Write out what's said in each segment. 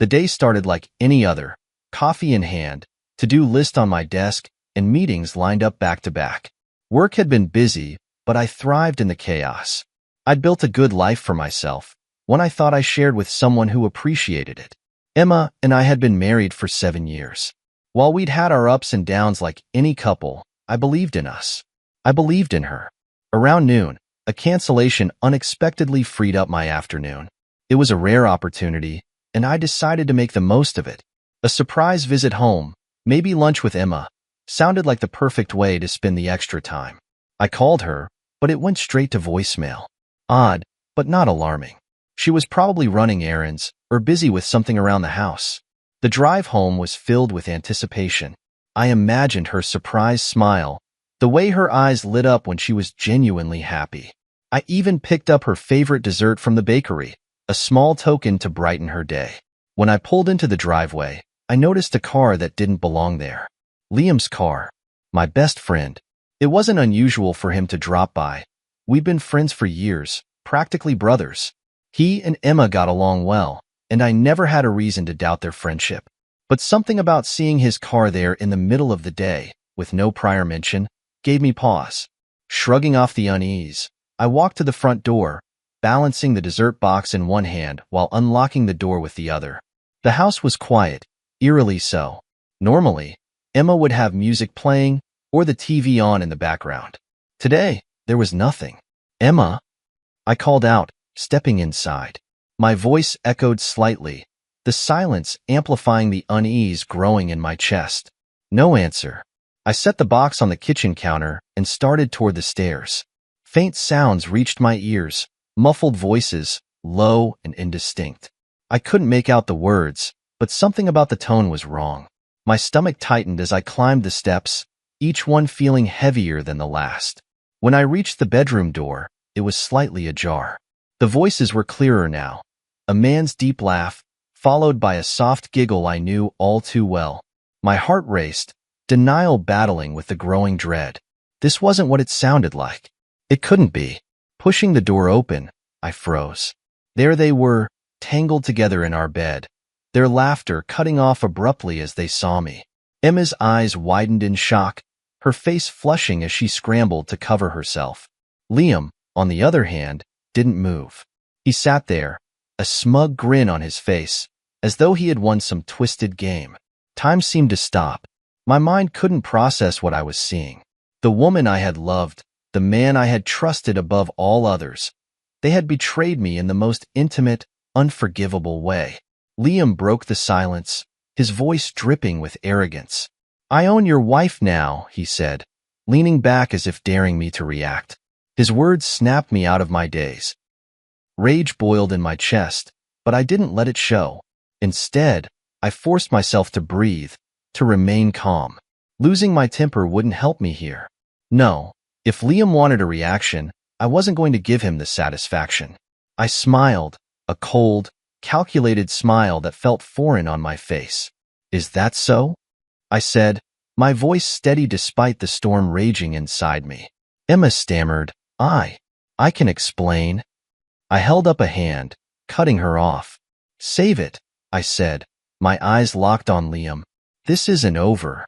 The day started like any other, coffee in hand, to-do list on my desk, and meetings lined up back to back. Work had been busy, but I thrived in the chaos. I'd built a good life for myself, one I thought I shared with someone who appreciated it. Emma and I had been married for 7 years. While we'd had our ups and downs like any couple, I believed in us. I believed in her. Around noon, a cancellation unexpectedly freed up my afternoon. It was a rare opportunity, and I decided to make the most of it. A surprise visit home, maybe lunch with Emma, sounded like the perfect way to spend the extra time. I called her, but it went straight to voicemail. Odd, but not alarming. She was probably running errands or busy with something around the house. The drive home was filled with anticipation. I imagined her surprised smile, the way her eyes lit up when she was genuinely happy. I even picked up her favorite dessert from the bakery, a small token to brighten her day. When I pulled into the driveway, I noticed a car that didn't belong there. Liam's car. My best friend. It wasn't unusual for him to drop by. We'd been friends for years, practically brothers. He and Emma got along well, and I never had a reason to doubt their friendship. But something about seeing his car there in the middle of the day, with no prior mention, gave me pause. Shrugging off the unease, I walked to the front door, balancing the dessert box in one hand while unlocking the door with the other. The house was quiet, eerily so. Normally, Emma would have music playing or the TV on in the background. Today, there was nothing. Emma? I called out, stepping inside. My voice echoed slightly, the silence amplifying the unease growing in my chest. No answer. I set the box on the kitchen counter and started toward the stairs. Faint sounds reached my ears, muffled voices, low and indistinct. I couldn't make out the words, but something about the tone was wrong. My stomach tightened as I climbed the steps, each one feeling heavier than the last. When I reached the bedroom door, it was slightly ajar. The voices were clearer now. A man's deep laugh, followed by a soft giggle I knew all too well. My heart raced, denial battling with the growing dread. This wasn't what it sounded like. It couldn't be. Pushing the door open, I froze. There they were, tangled together in our bed, their laughter cutting off abruptly as they saw me. Emma's eyes widened in shock, her face flushing as she scrambled to cover herself. Liam, on the other hand, didn't move. He sat there, a smug grin on his face, as though he had won some twisted game. Time seemed to stop. My mind couldn't process what I was seeing. The woman I had loved, the man I had trusted above all others, they had betrayed me in the most intimate, unforgivable way. Liam broke the silence, his voice dripping with arrogance. "I own your wife now," he said, leaning back as if daring me to react. His words snapped me out of my daze. Rage boiled in my chest, but I didn't let it show. Instead, I forced myself to breathe, to remain calm. Losing my temper wouldn't help me here. No, if Liam wanted a reaction, I wasn't going to give him the satisfaction. I smiled, a cold, calculated smile that felt foreign on my face. "Is that so?" I said, my voice steady despite the storm raging inside me. Emma stammered, I can explain." I held up a hand, cutting her off. "Save it," I said, my eyes locked on Liam. "This isn't over."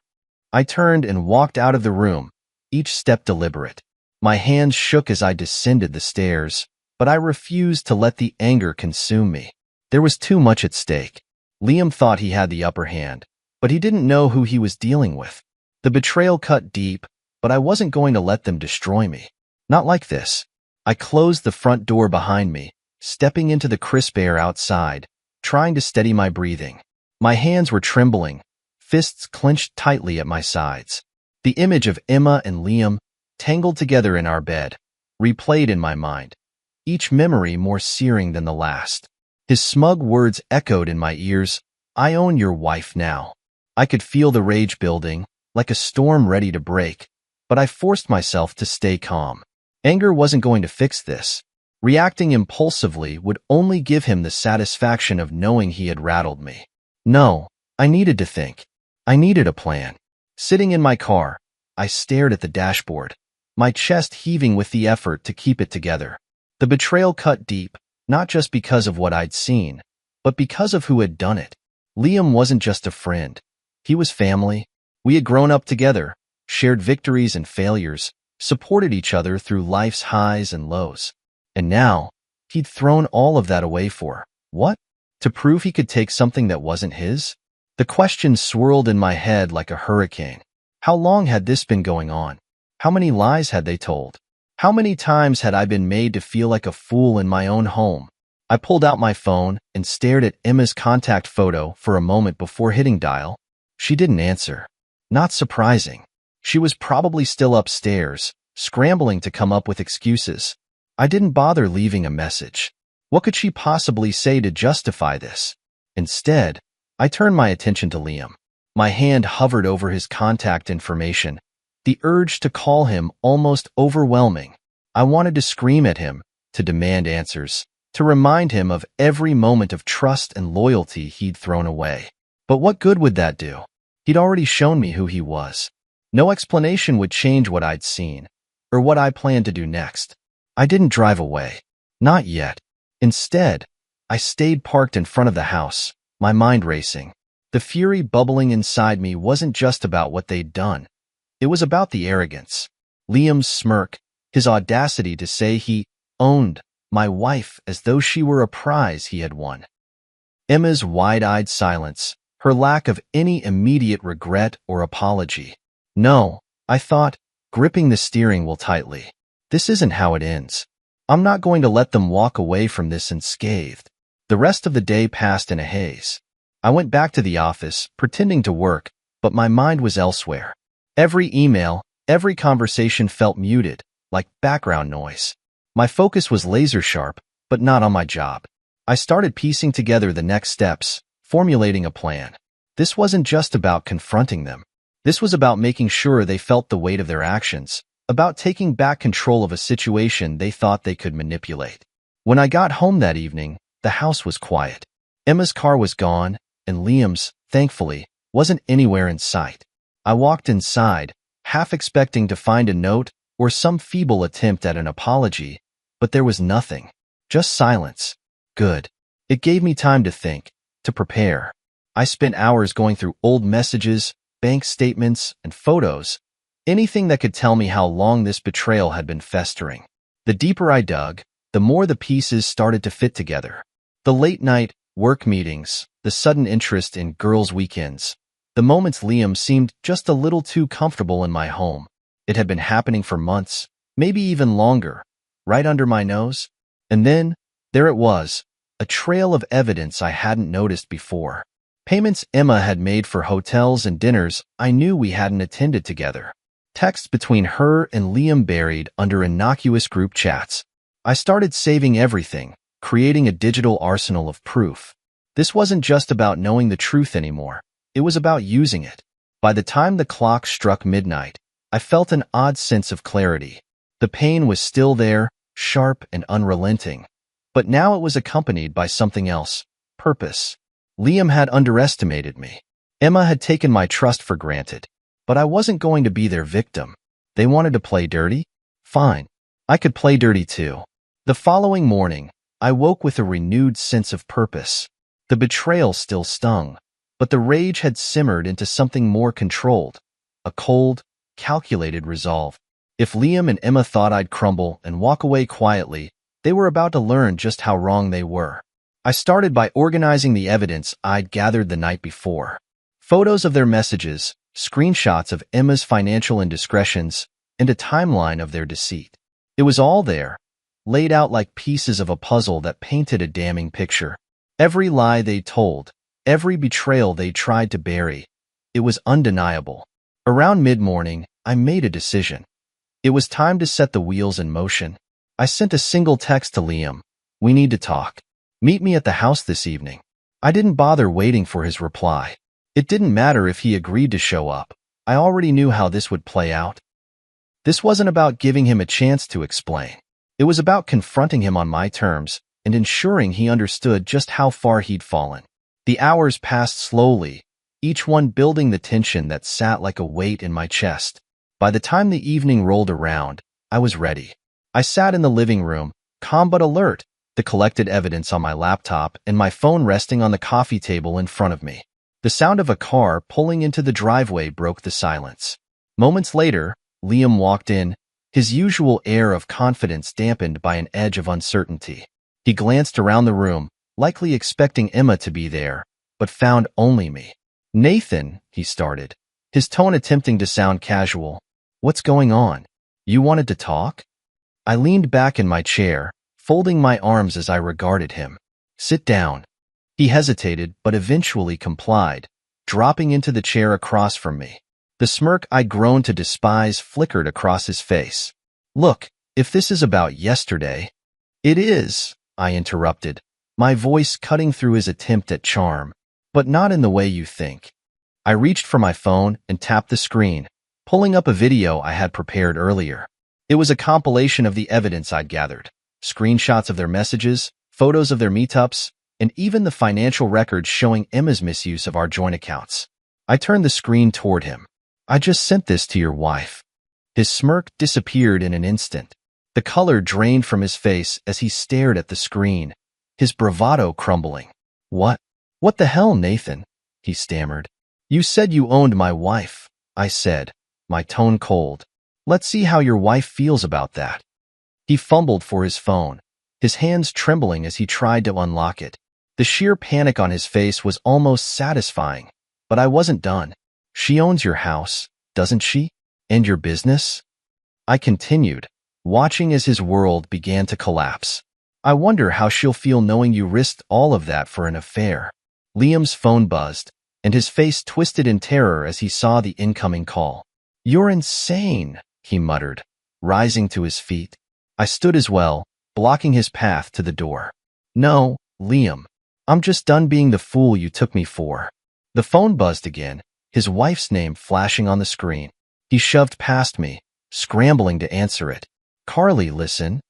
I turned and walked out of the room, each step deliberate. My hands shook as I descended the stairs, but I refused to let the anger consume me. There was too much at stake. Liam thought he had the upper hand, but he didn't know who he was dealing with. The betrayal cut deep, but I wasn't going to let them destroy me. Not like this. I closed the front door behind me, stepping into the crisp air outside, trying to steady my breathing. My hands were trembling, fists clenched tightly at my sides. The image of Emma and Liam, tangled together in our bed, replayed in my mind, each memory more searing than the last. His smug words echoed in my ears, "I own your wife now." I could feel the rage building, like a storm ready to break, but I forced myself to stay calm. Anger wasn't going to fix this. Reacting impulsively would only give him the satisfaction of knowing he had rattled me. No, I needed to think. I needed a plan. Sitting in my car, I stared at the dashboard, my chest heaving with the effort to keep it together. The betrayal cut deep, not just because of what I'd seen, but because of who had done it. Liam wasn't just a friend. He was family. We had grown up together, shared victories and failures, supported each other through life's highs and lows. And now, he'd thrown all of that away for what? To prove he could take something that wasn't his? The question swirled in my head like a hurricane. How long had this been going on? How many lies had they told? How many times had I been made to feel like a fool in my own home? I pulled out my phone and stared at Emma's contact photo for a moment before hitting dial. She didn't answer. Not surprising. She was probably still upstairs, scrambling to come up with excuses. I didn't bother leaving a message. What could she possibly say to justify this? Instead, I turned my attention to Liam. My hand hovered over his contact information, the urge to call him almost overwhelming. I wanted to scream at him, to demand answers, to remind him of every moment of trust and loyalty he'd thrown away. But what good would that do? He'd already shown me who he was. No explanation would change what I'd seen, or what I planned to do next. I didn't drive away. Not yet. Instead, I stayed parked in front of the house, my mind racing. The fury bubbling inside me wasn't just about what they'd done. It was about the arrogance. Liam's smirk, his audacity to say he owned my wife as though she were a prize he had won. Emma's wide-eyed silence, her lack of any immediate regret or apology. No, I thought, gripping the steering wheel tightly. This isn't how it ends. I'm not going to let them walk away from this unscathed. The rest of the day passed in a haze. I went back to the office, pretending to work, but my mind was elsewhere. Every email, every conversation felt muted, like background noise. My focus was laser-sharp, but not on my job. I started piecing together the next steps, formulating a plan. This wasn't just about confronting them. This was about making sure they felt the weight of their actions, about taking back control of a situation they thought they could manipulate. When I got home that evening, the house was quiet. Emma's car was gone, and Liam's, thankfully, wasn't anywhere in sight. I walked inside, half expecting to find a note or some feeble attempt at an apology, but there was nothing. Just silence. Good. It gave me time to think, to prepare. I spent hours going through old messages, bank statements, and photos, anything that could tell me how long this betrayal had been festering. The deeper I dug, the more the pieces started to fit together. The late-night work meetings, the sudden interest in girls' weekends, the moments Liam seemed just a little too comfortable in my home. It had been happening for months, maybe even longer, right under my nose. And then, there it was, a trail of evidence I hadn't noticed before. Payments Emma had made for hotels and dinners I knew we hadn't attended together. Texts between her and Liam buried under innocuous group chats. I started saving everything, creating a digital arsenal of proof. This wasn't just about knowing the truth anymore. It was about using it. By the time the clock struck midnight, I felt an odd sense of clarity. The pain was still there, sharp and unrelenting. But now it was accompanied by something else, purpose. Liam had underestimated me. Emma had taken my trust for granted. But I wasn't going to be their victim. They wanted to play dirty? Fine. I could play dirty too. The following morning, I woke with a renewed sense of purpose. The betrayal still stung, but the rage had simmered into something more controlled, a cold, calculated resolve. If Liam and Emma thought I'd crumble and walk away quietly, they were about to learn just how wrong they were. I started by organizing the evidence I'd gathered the night before. Photos of their messages, screenshots of Emma's financial indiscretions, and a timeline of their deceit. It was all there, laid out like pieces of a puzzle that painted a damning picture. Every lie they told, every betrayal they tried to bury, it was undeniable. Around mid-morning, I made a decision. It was time to set the wheels in motion. I sent a single text to Liam. We need to talk. Meet me at the house this evening. I didn't bother waiting for his reply. It didn't matter if he agreed to show up. I already knew how this would play out. This wasn't about giving him a chance to explain. It was about confronting him on my terms and ensuring he understood just how far he'd fallen. The hours passed slowly, each one building the tension that sat like a weight in my chest. By the time the evening rolled around, I was ready. I sat in the living room, calm but alert, the collected evidence on my laptop, and my phone resting on the coffee table in front of me. The sound of a car pulling into the driveway broke the silence. Moments later, Liam walked in, his usual air of confidence dampened by an edge of uncertainty. He glanced around the room, likely expecting Emma to be there, but found only me. "Nathan," he started, his tone attempting to sound casual. "What's going on? You wanted to talk?" I leaned back in my chair, folding my arms as I regarded him. "Sit down." He hesitated, but eventually complied, dropping into the chair across from me. The smirk I'd grown to despise flickered across his face. "Look, if this is about yesterday—" "It is," I interrupted, my voice cutting through his attempt at charm, "but not in the way you think." I reached for my phone and tapped the screen, pulling up a video I had prepared earlier. It was a compilation of the evidence I'd gathered, screenshots of their messages, photos of their meetups, and even the financial records showing Emma's misuse of our joint accounts. I turned the screen toward him. "I just sent this to your wife." His smirk disappeared in an instant. The color drained from his face as he stared at the screen, his bravado crumbling. "What? What the hell, Nathan?" he stammered. "You said you owned my wife," I said, my tone cold. "Let's see how your wife feels about that." He fumbled for his phone, his hands trembling as he tried to unlock it. The sheer panic on his face was almost satisfying, but I wasn't done. "She owns your house, doesn't she? And your business?" I continued, watching as his world began to collapse. "I wonder how she'll feel knowing you risked all of that for an affair." Liam's phone buzzed, and his face twisted in terror as he saw the incoming call. "You're insane," he muttered, rising to his feet. I stood as well, blocking his path to the door. "No, Liam. I'm just done being the fool you took me for." The phone buzzed again, his wife's name flashing on the screen. He shoved past me, scrambling to answer it. "Carly, listen."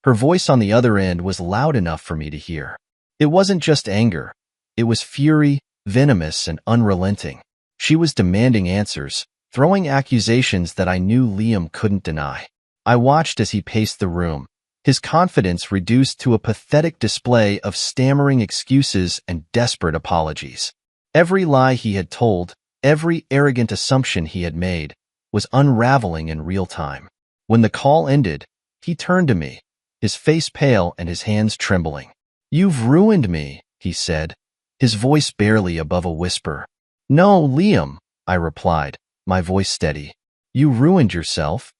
Her voice on the other end was loud enough for me to hear. It wasn't just anger. It was fury, venomous and unrelenting. She was demanding answers, throwing accusations that I knew Liam couldn't deny. I watched as he paced the room, his confidence reduced to a pathetic display of stammering excuses and desperate apologies. Every lie he had told, every arrogant assumption he had made, was unraveling in real time. When the call ended, he turned to me, his face pale and his hands trembling. "You've ruined me," he said, his voice barely above a whisper. "No, Liam," I replied, my voice steady. "You ruined yourself."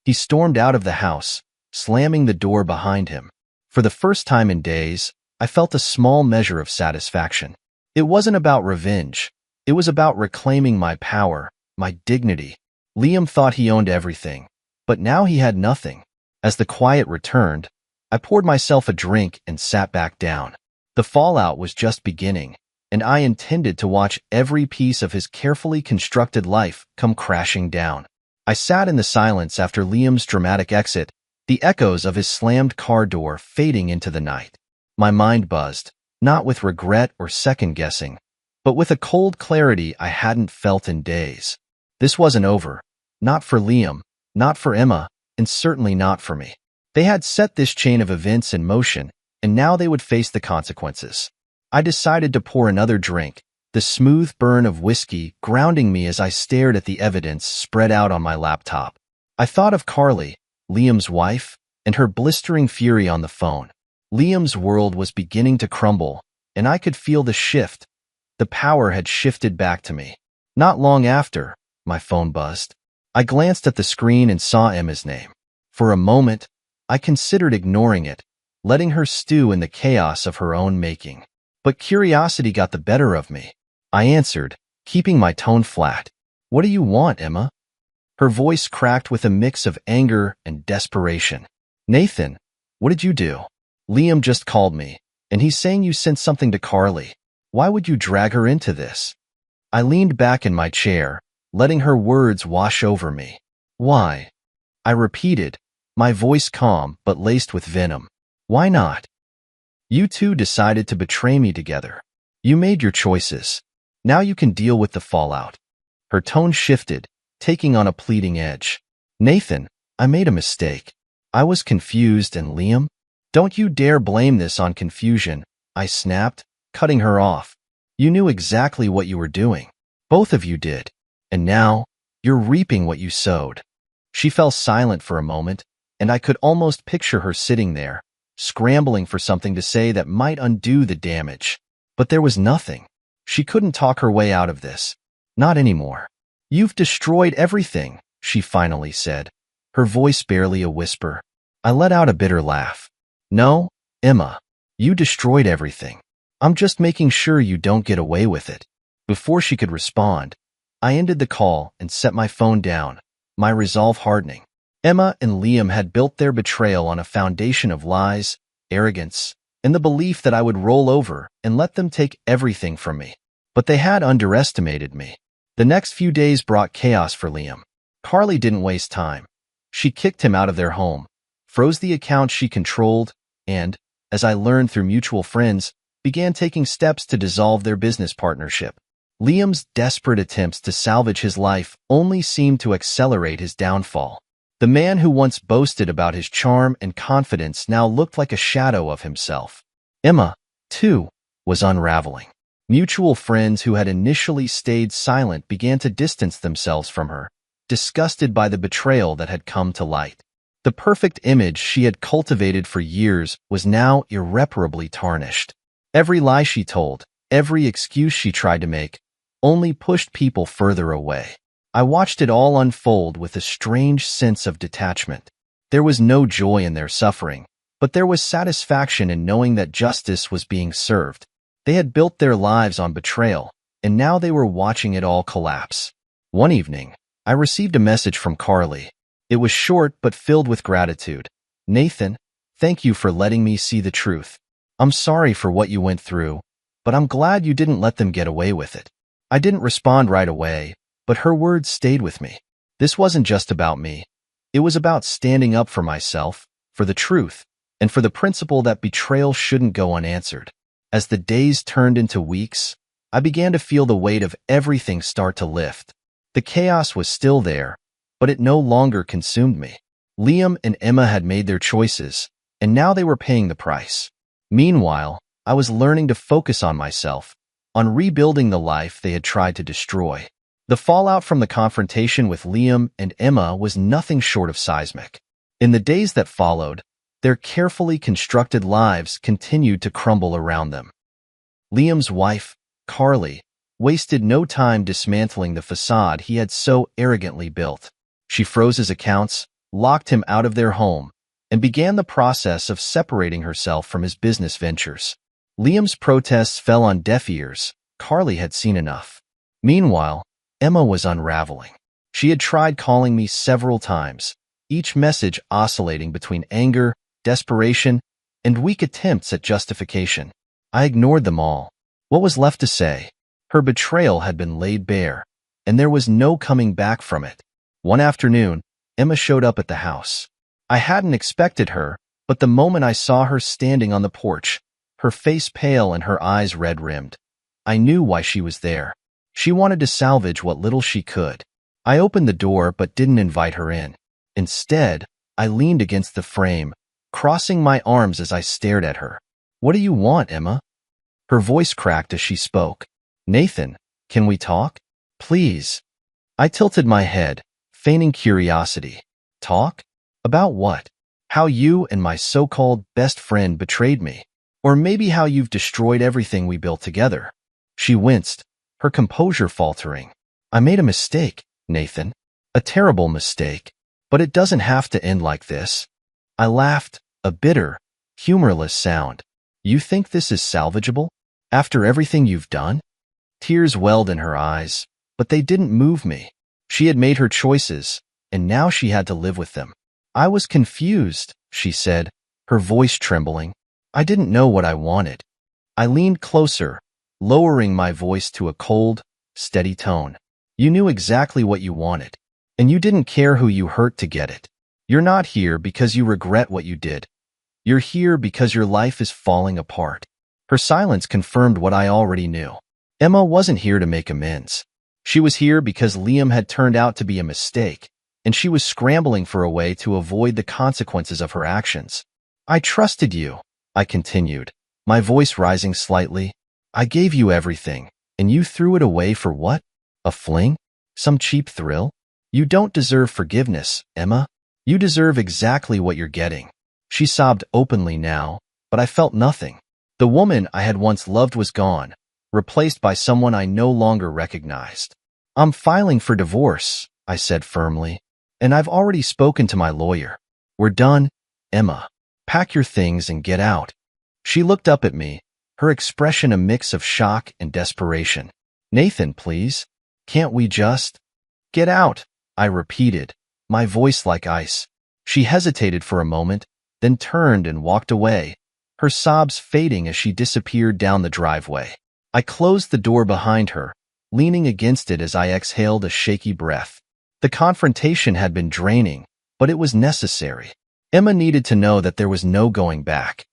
He stormed out of the house, slamming the door behind him. For the first time in days, I felt a small measure of satisfaction. It wasn't about revenge. It was about reclaiming my power, my dignity. Liam thought he owned everything, but now he had nothing. As the quiet returned, I poured myself a drink and sat back down. The fallout was just beginning, and I intended to watch every piece of his carefully constructed life come crashing down. I sat in the silence after Liam's dramatic exit, the echoes of his slammed car door fading into the night. My mind buzzed, not with regret or second-guessing, but with a cold clarity I hadn't felt in days. This wasn't over. Not for Liam, not for Emma, and certainly not for me. They had set this chain of events in motion, and now they would face the consequences. I decided to pour another drink, the smooth burn of whiskey grounding me as I stared at the evidence spread out on my laptop. I thought of Carly, Liam's wife, and her blistering fury on the phone. Liam's world was beginning to crumble, and I could feel the shift. The power had shifted back to me. Not long after, my phone buzzed. I glanced at the screen and saw Emma's name. For a moment, I considered ignoring it, letting her stew in the chaos of her own making. But curiosity got the better of me. I answered, keeping my tone flat. "What do you want, Emma?" Her voice cracked with a mix of anger and desperation. "Nathan, what did you do?" "Liam just called me, and he's saying you sent something to Carly. Why would you drag her into this?" I leaned back in my chair, letting her words wash over me. "Why?" I repeated, my voice calm but laced with venom. "Why not? You two decided to betray me together. You made your choices. Now you can deal with the fallout." Her tone shifted, taking on a pleading edge. "Nathan, I made a mistake. I was confused and Liam?" Don't you dare blame this on confusion, I snapped, cutting her off. You knew exactly what you were doing. Both of you did. And now, you're reaping what you sowed. She fell silent for a moment, and I could almost picture her sitting there, scrambling for something to say that might undo the damage. But there was nothing. She couldn't talk her way out of this. Not anymore. You've destroyed everything, she finally said, her voice barely a whisper. I let out a bitter laugh. No, Emma, you destroyed everything. I'm just making sure you don't get away with it. Before she could respond, I ended the call and set my phone down, my resolve hardening. Emma and Liam had built their betrayal on a foundation of lies, arrogance, and the belief that I would roll over and let them take everything from me. But they had underestimated me. The next few days brought chaos for Liam. Carly didn't waste time. She kicked him out of their home, froze the accounts she controlled, and, as I learned through mutual friends, began taking steps to dissolve their business partnership. Liam's desperate attempts to salvage his life only seemed to accelerate his downfall. The man who once boasted about his charm and confidence now looked like a shadow of himself. Emma, too, was unraveling. Mutual friends who had initially stayed silent began to distance themselves from her, disgusted by the betrayal that had come to light. The perfect image she had cultivated for years was now irreparably tarnished. Every lie she told, every excuse she tried to make, only pushed people further away. I watched it all unfold with a strange sense of detachment. There was no joy in their suffering, but there was satisfaction in knowing that justice was being served. They had built their lives on betrayal, and now they were watching it all collapse. One evening, I received a message from Carly. It was short but filled with gratitude. Nathan, thank you for letting me see the truth. I'm sorry for what you went through, but I'm glad you didn't let them get away with it. I didn't respond right away, but her words stayed with me. This wasn't just about me. It was about standing up for myself, for the truth, and for the principle that betrayal shouldn't go unanswered. As the days turned into weeks, I began to feel the weight of everything start to lift. The chaos was still there, but it no longer consumed me. Liam and Emma had made their choices, and now they were paying the price. Meanwhile, I was learning to focus on myself, on rebuilding the life they had tried to destroy. The fallout from the confrontation with Liam and Emma was nothing short of seismic. In the days that followed, their carefully constructed lives continued to crumble around them. Liam's wife, Carly, wasted no time dismantling the facade he had so arrogantly built. She froze his accounts, locked him out of their home, and began the process of separating herself from his business ventures. Liam's protests fell on deaf ears. Carly had seen enough. Meanwhile, Emma was unraveling. She had tried calling me several times, each message oscillating between anger, desperation, and weak attempts at justification. I ignored them all. What was left to say? Her betrayal had been laid bare, and there was no coming back from it. One afternoon, Emma showed up at the house. I hadn't expected her, but the moment I saw her standing on the porch, her face pale and her eyes red-rimmed, I knew why she was there. She wanted to salvage what little she could. I opened the door but didn't invite her in. Instead, I leaned against the frame, crossing my arms as I stared at her. What do you want, Emma? Her voice cracked as she spoke. Nathan, can we talk? Please. I tilted my head, feigning curiosity. Talk? About what? How you and my so-called best friend betrayed me. Or maybe how you've destroyed everything we built together. She winced, her composure faltering. I made a mistake, Nathan. A terrible mistake. But it doesn't have to end like this. I laughed, a bitter, humorless sound. You think this is salvageable? After everything you've done? Tears welled in her eyes, but they didn't move me. She had made her choices, and now she had to live with them. I was confused, she said, her voice trembling. I didn't know what I wanted. I leaned closer, lowering my voice to a cold, steady tone. You knew exactly what you wanted, and you didn't care who you hurt to get it. You're not here because you regret what you did. You're here because your life is falling apart. Her silence confirmed what I already knew. Emma wasn't here to make amends. She was here because Liam had turned out to be a mistake, and she was scrambling for a way to avoid the consequences of her actions. I trusted you, I continued, my voice rising slightly. I gave you everything, and you threw it away for what? A fling? Some cheap thrill? You don't deserve forgiveness, Emma. You deserve exactly what you're getting. She sobbed openly now, but I felt nothing. The woman I had once loved was gone, replaced by someone I no longer recognized. I'm filing for divorce, I said firmly, and I've already spoken to my lawyer. We're done, Emma. Pack your things and get out. She looked up at me, her expression a mix of shock and desperation. Nathan, please. Can't we just get out? I repeated, my voice like ice. She hesitated for a moment, then turned and walked away, her sobs fading as she disappeared down the driveway. I closed the door behind her, leaning against it as I exhaled a shaky breath. The confrontation had been draining, but it was necessary. Emma needed to know that there was no going back.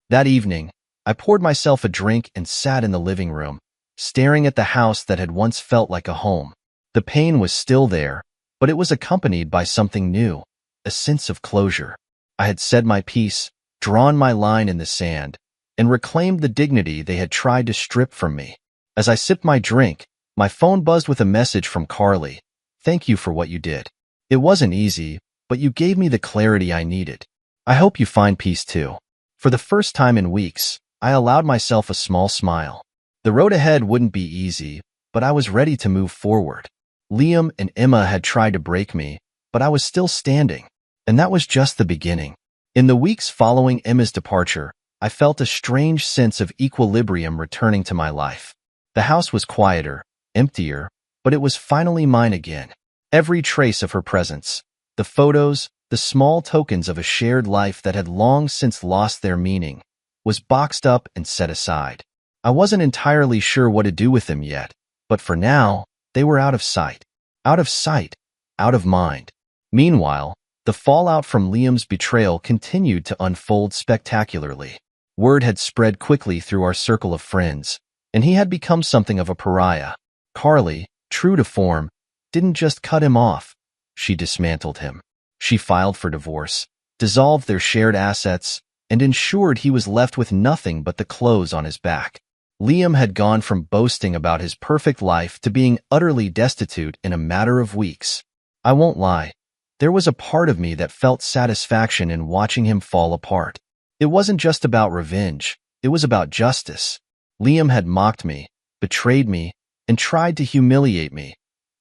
That evening, I poured myself a drink and sat in the living room, staring at the house that had once felt like a home. The pain was still there, but it was accompanied by something new, a sense of closure. I had said my piece, drawn my line in the sand, and reclaimed the dignity they had tried to strip from me. As I sipped my drink, my phone buzzed with a message from Carly. Thank you for what you did. It wasn't easy, but you gave me the clarity I needed. I hope you find peace too. For the first time in weeks, I allowed myself a small smile. The road ahead wouldn't be easy, but I was ready to move forward. Liam and Emma had tried to break me, but I was still standing, and that was just the beginning. In the weeks following Emma's departure, I felt a strange sense of equilibrium returning to my life. The house was quieter, emptier, but it was finally mine again. Every trace of her presence, the photos, the small tokens of a shared life that had long since lost their meaning, was boxed up and set aside. I wasn't entirely sure what to do with them yet, but for now, they were out of sight. Out of sight, out of mind. Meanwhile, the fallout from Liam's betrayal continued to unfold spectacularly. Word had spread quickly through our circle of friends, and he had become something of a pariah. Carly, true to form, didn't just cut him off. She dismantled him. She filed for divorce, dissolved their shared assets, and ensured he was left with nothing but the clothes on his back. Liam had gone from boasting about his perfect life to being utterly destitute in a matter of weeks. I won't lie, there was a part of me that felt satisfaction in watching him fall apart. It wasn't just about revenge, it was about justice. Liam had mocked me, betrayed me, and tried to humiliate me,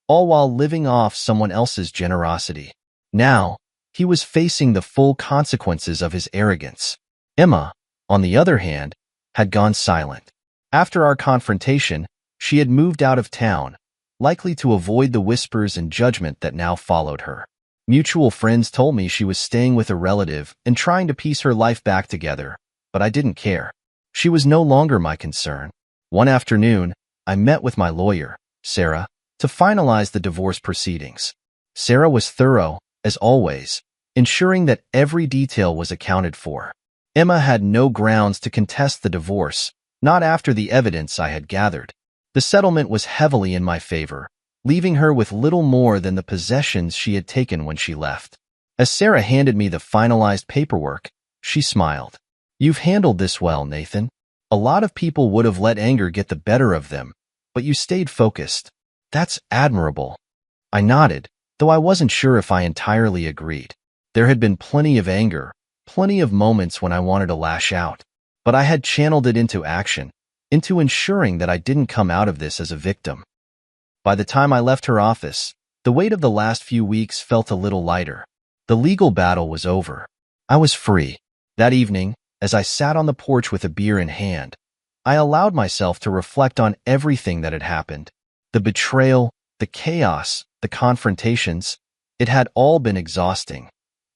all while living off someone else's generosity. Now, he was facing the full consequences of his arrogance. Emma, on the other hand, had gone silent. After our confrontation, she had moved out of town, likely to avoid the whispers and judgment that now followed her. Mutual friends told me she was staying with a relative and trying to piece her life back together, but I didn't care. She was no longer my concern. One afternoon, I met with my lawyer, Sarah, to finalize the divorce proceedings. Sarah was thorough, as always, ensuring that every detail was accounted for. Emma had no grounds to contest the divorce, not after the evidence I had gathered. The settlement was heavily in my favor, leaving her with little more than the possessions she had taken when she left. As Sarah handed me the finalized paperwork, she smiled. You've handled this well, Nathan. A lot of people would have let anger get the better of them, but you stayed focused. That's admirable. I nodded, though I wasn't sure if I entirely agreed. There had been plenty of anger, plenty of moments when I wanted to lash out, but I had channeled it into action, into ensuring that I didn't come out of this as a victim. By the time I left her office, the weight of the last few weeks felt a little lighter. The legal battle was over. I was free. That evening, as I sat on the porch with a beer in hand, I allowed myself to reflect on everything that had happened. The betrayal, the chaos, the confrontations, it had all been exhausting,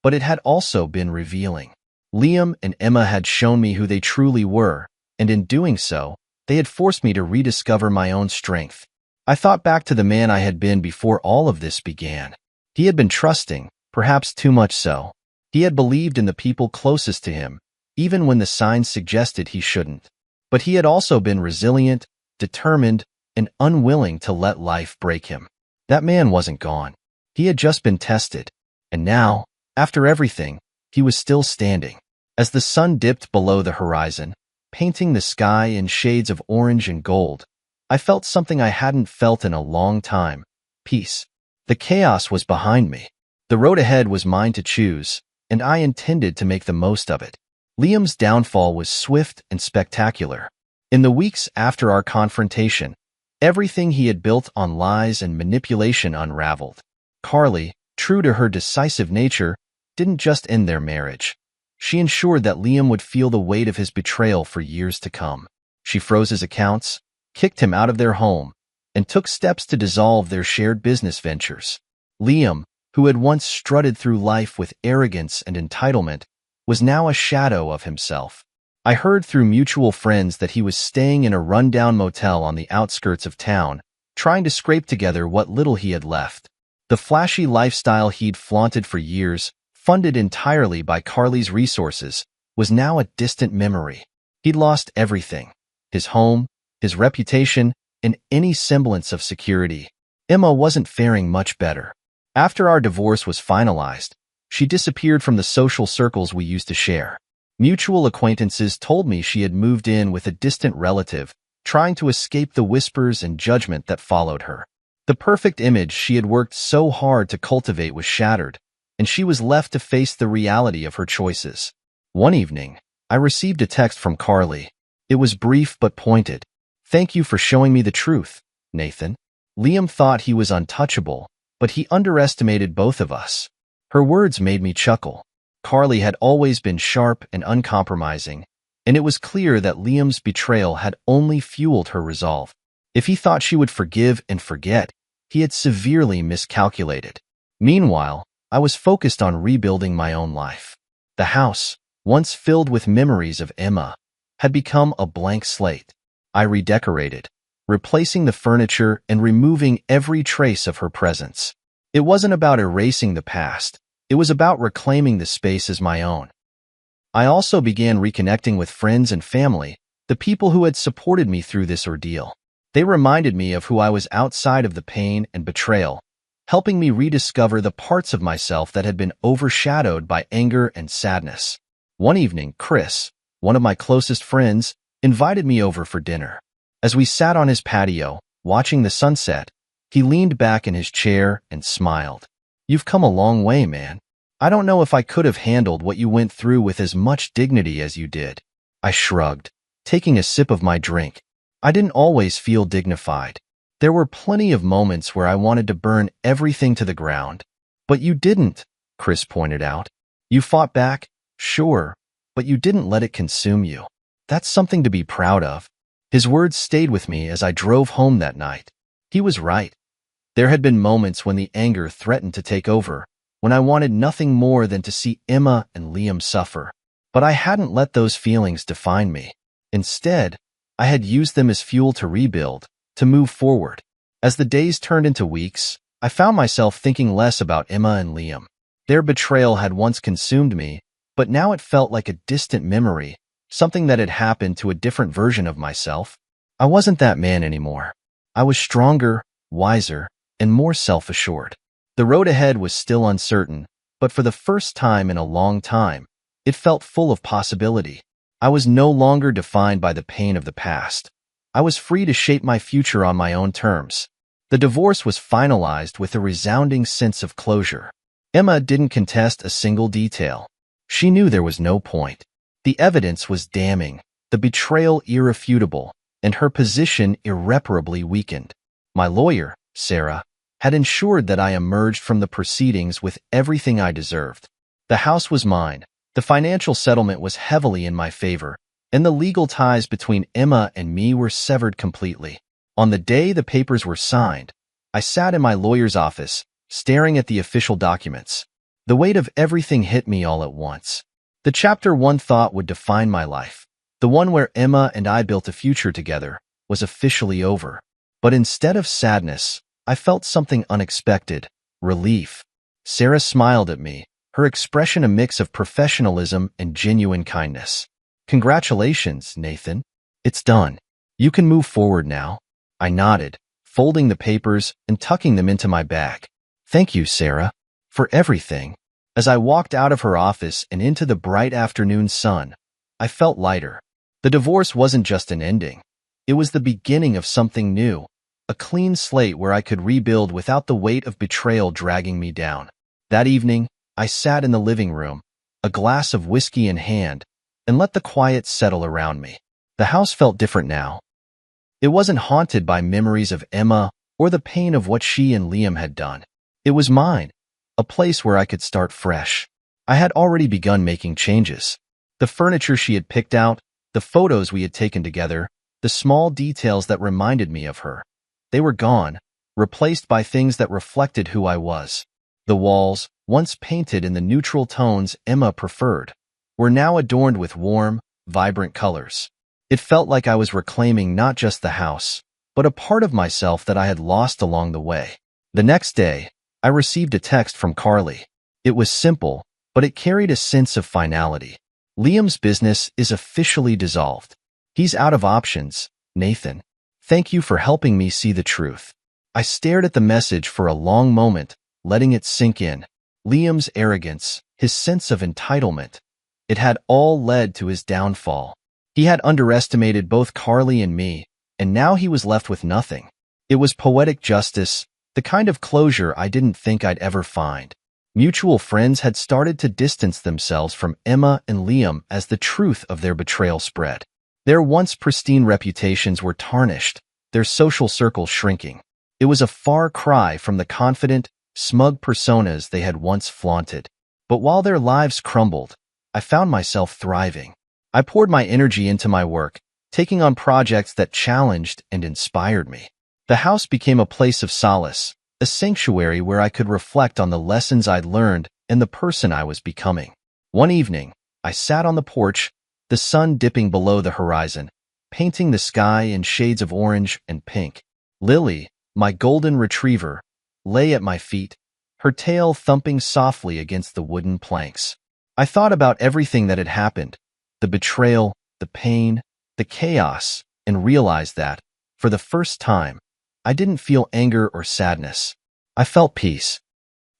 but it had also been revealing. Liam and Emma had shown me who they truly were, and in doing so, they had forced me to rediscover my own strength. I thought back to the man I had been before all of this began. He had been trusting, perhaps too much so. He had believed in the people closest to him, even when the signs suggested he shouldn't. But he had also been resilient, determined, and unwilling to let life break him. That man wasn't gone. He had just been tested. And now, after everything, he was still standing. As the sun dipped below the horizon, painting the sky in shades of orange and gold, I felt something I hadn't felt in a long time: peace. The chaos was behind me. The road ahead was mine to choose, and I intended to make the most of it. Liam's downfall was swift and spectacular. In the weeks after our confrontation, everything he had built on lies and manipulation unraveled. Carly, true to her decisive nature, didn't just end their marriage. She ensured that Liam would feel the weight of his betrayal for years to come. She froze his accounts, kicked him out of their home, and took steps to dissolve their shared business ventures. Liam, who had once strutted through life with arrogance and entitlement, was now a shadow of himself. I heard through mutual friends that he was staying in a rundown motel on the outskirts of town, trying to scrape together what little he had left. The flashy lifestyle he'd flaunted for years, funded entirely by Carly's resources, was now a distant memory. He'd lost everything: his home, his reputation, and any semblance of security. Emma wasn't faring much better. After our divorce was finalized, she disappeared from the social circles we used to share. Mutual acquaintances told me she had moved in with a distant relative, trying to escape the whispers and judgment that followed her. The perfect image she had worked so hard to cultivate was shattered, and she was left to face the reality of her choices. One evening, I received a text from Carly. It was brief but pointed. "Thank you for showing me the truth, Nathan." Liam thought he was untouchable, but he underestimated both of us. Her words made me chuckle. Carly had always been sharp and uncompromising, and it was clear that Liam's betrayal had only fueled her resolve. If he thought she would forgive and forget, he had severely miscalculated. Meanwhile, I was focused on rebuilding my own life. The house, once filled with memories of Emma, had become a blank slate. I redecorated, replacing the furniture and removing every trace of her presence. It wasn't about erasing the past. It was about reclaiming the space as my own. I also began reconnecting with friends and family, the people who had supported me through this ordeal. They reminded me of who I was outside of the pain and betrayal, helping me rediscover the parts of myself that had been overshadowed by anger and sadness. One evening, Chris, one of my closest friends, invited me over for dinner. As we sat on his patio, watching the sunset, he leaned back in his chair and smiled. "You've come a long way, man. I don't know if I could have handled what you went through with as much dignity as you did." I shrugged, taking a sip of my drink. I didn't always feel dignified. There were plenty of moments where I wanted to burn everything to the ground. "But you didn't," Chris pointed out. "You fought back, sure, but you didn't let it consume you. That's something to be proud of." His words stayed with me as I drove home that night. He was right. There had been moments when the anger threatened to take over, when I wanted nothing more than to see Emma and Liam suffer. But I hadn't let those feelings define me. Instead, I had used them as fuel to rebuild, to move forward. As the days turned into weeks, I found myself thinking less about Emma and Liam. Their betrayal had once consumed me, but now it felt like a distant memory, something that had happened to a different version of myself. I wasn't that man anymore. I was stronger, wiser, and more self-assured. The road ahead was still uncertain, but for the first time in a long time, it felt full of possibility. I was no longer defined by the pain of the past. I was free to shape my future on my own terms. The divorce was finalized with a resounding sense of closure. Emma didn't contest a single detail. She knew there was no point. The evidence was damning, the betrayal irrefutable, and her position irreparably weakened. My lawyer, Sarah, had ensured that I emerged from the proceedings with everything I deserved. The house was mine, the financial settlement was heavily in my favor, and the legal ties between Emma and me were severed completely. On the day the papers were signed, I sat in my lawyer's office, staring at the official documents. The weight of everything hit me all at once. The chapter one thought would define my life, the one where Emma and I built a future together, was officially over. But instead of sadness, I felt something unexpected: relief. Sarah smiled at me, her expression a mix of professionalism and genuine kindness. "Congratulations, Nathan. It's done. You can move forward now." I nodded, folding the papers and tucking them into my bag. "Thank you, Sarah, for everything." As I walked out of her office and into the bright afternoon sun, I felt lighter. The divorce wasn't just an ending. It was the beginning of something new, a clean slate where I could rebuild without the weight of betrayal dragging me down. That evening, I sat in the living room, a glass of whiskey in hand, and let the quiet settle around me. The house felt different now. It wasn't haunted by memories of Emma or the pain of what she and Liam had done. It was mine, a place where I could start fresh. I had already begun making changes. The furniture she had picked out, the photos we had taken together, the small details that reminded me of her. They were gone, replaced by things that reflected who I was. The walls, once painted in the neutral tones Emma preferred, were now adorned with warm, vibrant colors. It felt like I was reclaiming not just the house, but a part of myself that I had lost along the way. The next day, I received a text from Carly. It was simple, but it carried a sense of finality. Liam's business is officially dissolved. He's out of options, Nathan. Thank you for helping me see the truth. I stared at the message for a long moment, letting it sink in. Liam's arrogance, his sense of entitlement, it had all led to his downfall. He had underestimated both Carly and me, and now he was left with nothing. It was poetic justice, the kind of closure I didn't think I'd ever find. Mutual friends had started to distance themselves from Emma and Liam as the truth of their betrayal spread. Their once pristine reputations were tarnished, their social circles shrinking. It was a far cry from the confident, smug personas they had once flaunted. But while their lives crumbled, I found myself thriving. I poured my energy into my work, taking on projects that challenged and inspired me. The house became a place of solace, a sanctuary where I could reflect on the lessons I'd learned and the person I was becoming. One evening, I sat on the porch, the sun dipping below the horizon, painting the sky in shades of orange and pink. Lily, my golden retriever, lay at my feet, her tail thumping softly against the wooden planks. I thought about everything that had happened, the betrayal, the pain, the chaos, and realized that, for the first time, I didn't feel anger or sadness. I felt peace.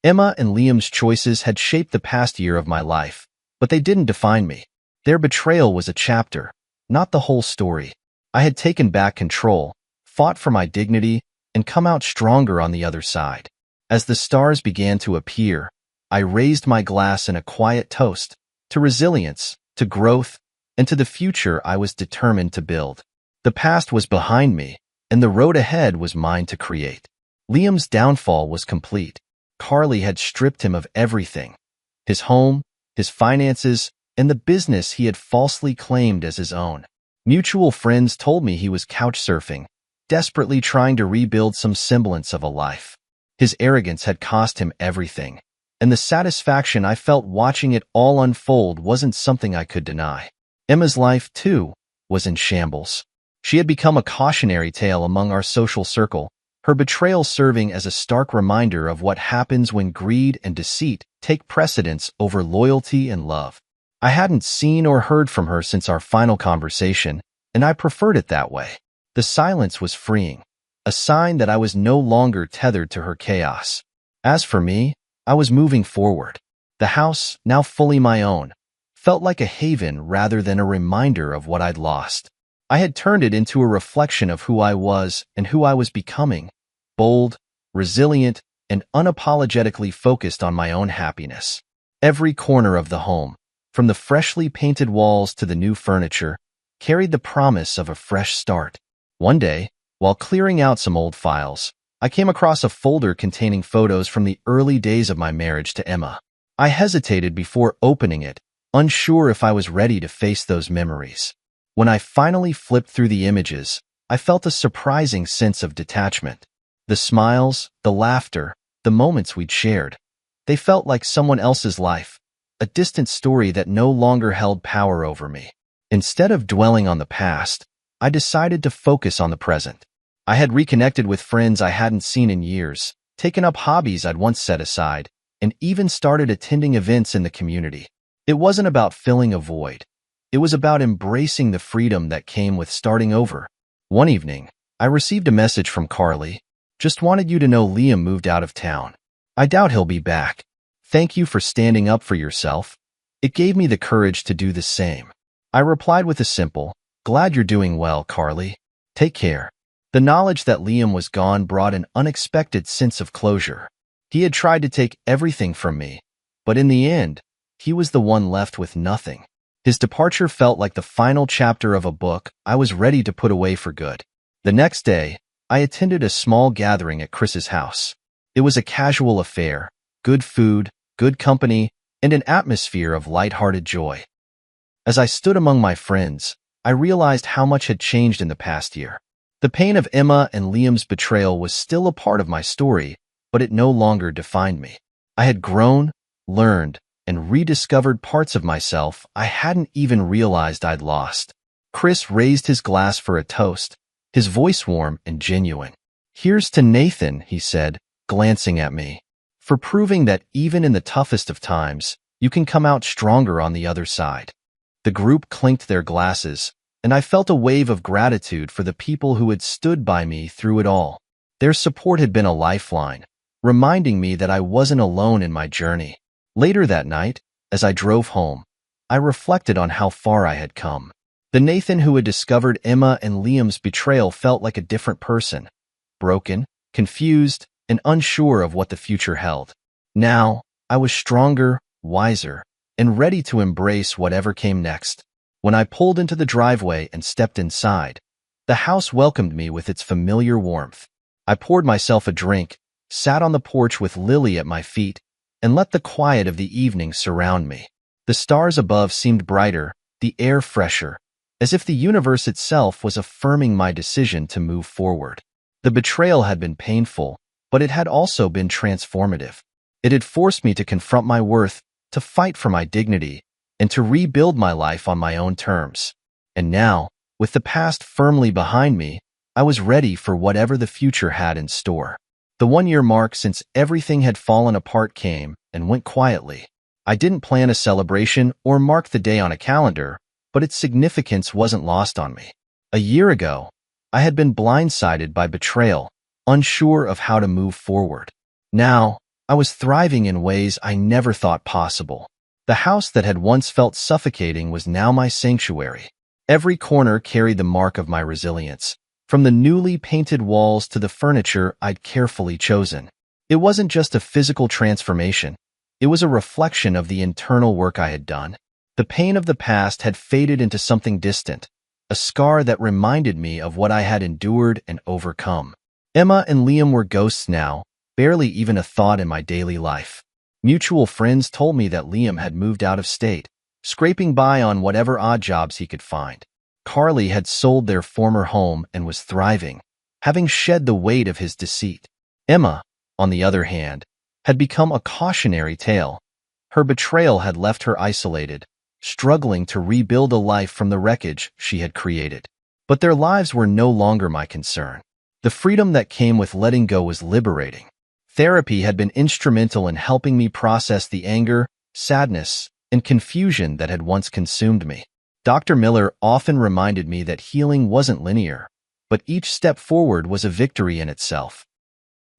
Emma and Liam's choices had shaped the past year of my life, but they didn't define me. Their betrayal was a chapter, not the whole story. I had taken back control, fought for my dignity, and come out stronger on the other side. As the stars began to appear, I raised my glass in a quiet toast to resilience, to growth, and to the future I was determined to build. The past was behind me, and the road ahead was mine to create. Liam's downfall was complete. Carly had stripped him of everything: his home, his finances, and the business he had falsely claimed as his own. Mutual friends told me he was couch surfing, desperately trying to rebuild some semblance of a life. His arrogance had cost him everything, and the satisfaction I felt watching it all unfold wasn't something I could deny. Emma's life, too, was in shambles. She had become a cautionary tale among our social circle, her betrayal serving as a stark reminder of what happens when greed and deceit take precedence over loyalty and love. I hadn't seen or heard from her since our final conversation, and I preferred it that way. The silence was freeing, a sign that I was no longer tethered to her chaos. As for me, I was moving forward. The house, now fully my own, felt like a haven rather than a reminder of what I'd lost. I had turned it into a reflection of who I was and who I was becoming: bold, resilient, and unapologetically focused on my own happiness. Every corner of the home, from the freshly painted walls to the new furniture, carried the promise of a fresh start. One day, while clearing out some old files, I came across a folder containing photos from the early days of my marriage to Emma. I hesitated before opening it, unsure if I was ready to face those memories. When I finally flipped through the images, I felt a surprising sense of detachment. The smiles, the laughter, the moments we'd shared, they felt like someone else's life, a distant story that no longer held power over me. Instead of dwelling on the past, I decided to focus on the present. I had reconnected with friends I hadn't seen in years, taken up hobbies I'd once set aside, and even started attending events in the community. It wasn't about filling a void. It was about embracing the freedom that came with starting over. One evening, I received a message from Carly. Just wanted you to know Liam moved out of town. I doubt he'll be back. Thank you for standing up for yourself. It gave me the courage to do the same. I replied with a simple, glad you're doing well, Carly. Take care. The knowledge that Liam was gone brought an unexpected sense of closure. He had tried to take everything from me, but in the end, he was the one left with nothing. His departure felt like the final chapter of a book I was ready to put away for good. The next day, I attended a small gathering at Chris's house. It was a casual affair, good food, good company, and an atmosphere of light-hearted joy. As I stood among my friends, I realized how much had changed in the past year. The pain of Emma and Liam's betrayal was still a part of my story, but it no longer defined me. I had grown, learned, and rediscovered parts of myself I hadn't even realized I'd lost. Chris raised his glass for a toast, his voice warm and genuine. "Here's to Nathan," he said, glancing at me, "for proving that even in the toughest of times, you can come out stronger on the other side." The group clinked their glasses, and I felt a wave of gratitude for the people who had stood by me through it all. Their support had been a lifeline, reminding me that I wasn't alone in my journey. Later that night, as I drove home, I reflected on how far I had come. The Nathan who had discovered Emma and Liam's betrayal felt like a different person, broken, confused, and unsure of what the future held. Now, I was stronger, wiser, and ready to embrace whatever came next. When I pulled into the driveway and stepped inside, the house welcomed me with its familiar warmth. I poured myself a drink, sat on the porch with Lily at my feet, and let the quiet of the evening surround me. The stars above seemed brighter, the air fresher, as if the universe itself was affirming my decision to move forward. The betrayal had been painful, but it had also been transformative. It had forced me to confront my worth, to fight for my dignity, and to rebuild my life on my own terms. And now, with the past firmly behind me, I was ready for whatever the future had in store. The 1-year mark since everything had fallen apart came and went quietly. I didn't plan a celebration or mark the day on a calendar, but its significance wasn't lost on me. A year ago, I had been blindsided by betrayal, unsure of how to move forward. Now, I was thriving in ways I never thought possible. The house that had once felt suffocating was now my sanctuary. Every corner carried the mark of my resilience, from the newly painted walls to the furniture I'd carefully chosen. It wasn't just a physical transformation. It was a reflection of the internal work I had done. The pain of the past had faded into something distant, a scar that reminded me of what I had endured and overcome. Emma and Liam were ghosts now, barely even a thought in my daily life. Mutual friends told me that Liam had moved out of state, scraping by on whatever odd jobs he could find. Carly had sold their former home and was thriving, having shed the weight of his deceit. Emma, on the other hand, had become a cautionary tale. Her betrayal had left her isolated, struggling to rebuild a life from the wreckage she had created. But their lives were no longer my concern. The freedom that came with letting go was liberating. Therapy had been instrumental in helping me process the anger, sadness, and confusion that had once consumed me. Dr. Miller often reminded me that healing wasn't linear, but each step forward was a victory in itself.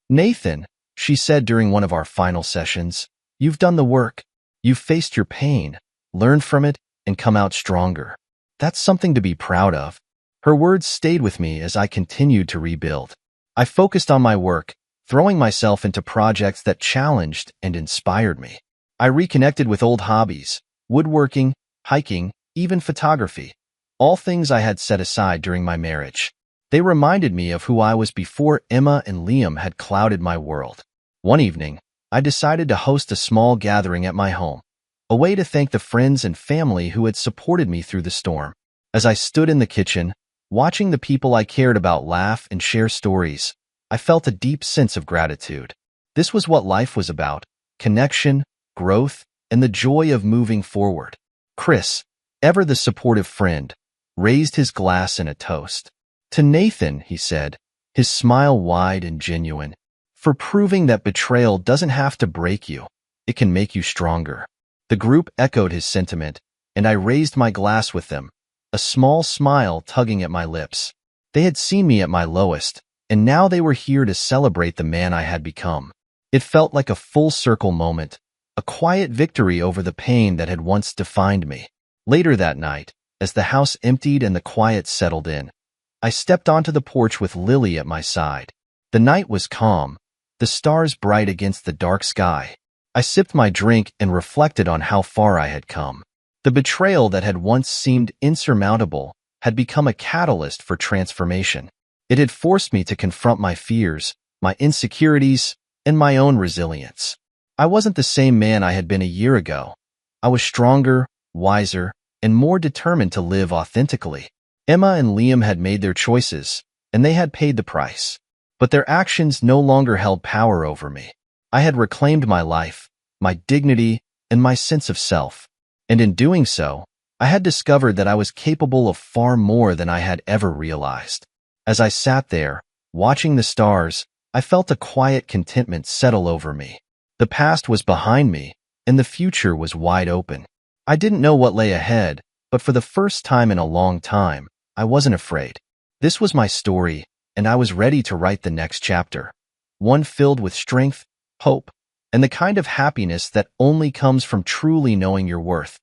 "Nathan," she said during one of our final sessions, "you've done the work. You've faced your pain, learned from it, and come out stronger. That's something to be proud of." Her words stayed with me as I continued to rebuild. I focused on my work, throwing myself into projects that challenged and inspired me. I reconnected with old hobbies, woodworking, hiking, even photography, all things I had set aside during my marriage. They reminded me of who I was before Emma and Liam had clouded my world. One evening, I decided to host a small gathering at my home, a way to thank the friends and family who had supported me through the storm. As I stood in the kitchen, watching the people I cared about laugh and share stories, I felt a deep sense of gratitude. This was what life was about: connection, growth, and the joy of moving forward. Chris, ever the supportive friend, raised his glass in a toast. "To Nathan," he said, his smile wide and genuine, "for proving that betrayal doesn't have to break you. It can make you stronger." The group echoed his sentiment, and I raised my glass with them, a small smile tugging at my lips. They had seen me at my lowest, and now they were here to celebrate the man I had become. It felt like a full-circle moment, a quiet victory over the pain that had once defined me. Later that night, as the house emptied and the quiet settled in, I stepped onto the porch with Lily at my side. The night was calm, the stars bright against the dark sky. I sipped my drink and reflected on how far I had come. The betrayal that had once seemed insurmountable had become a catalyst for transformation. It had forced me to confront my fears, my insecurities, and my own resilience. I wasn't the same man I had been a year ago. I was stronger, wiser, and more determined to live authentically. Emma and Liam had made their choices, and they had paid the price. But their actions no longer held power over me. I had reclaimed my life, my dignity, and my sense of self. And in doing so, I had discovered that I was capable of far more than I had ever realized. As I sat there, watching the stars, I felt a quiet contentment settle over me. The past was behind me, and the future was wide open. I didn't know what lay ahead, but for the first time in a long time, I wasn't afraid. This was my story, and I was ready to write the next chapter. One filled with strength, hope, and the kind of happiness that only comes from truly knowing your worth.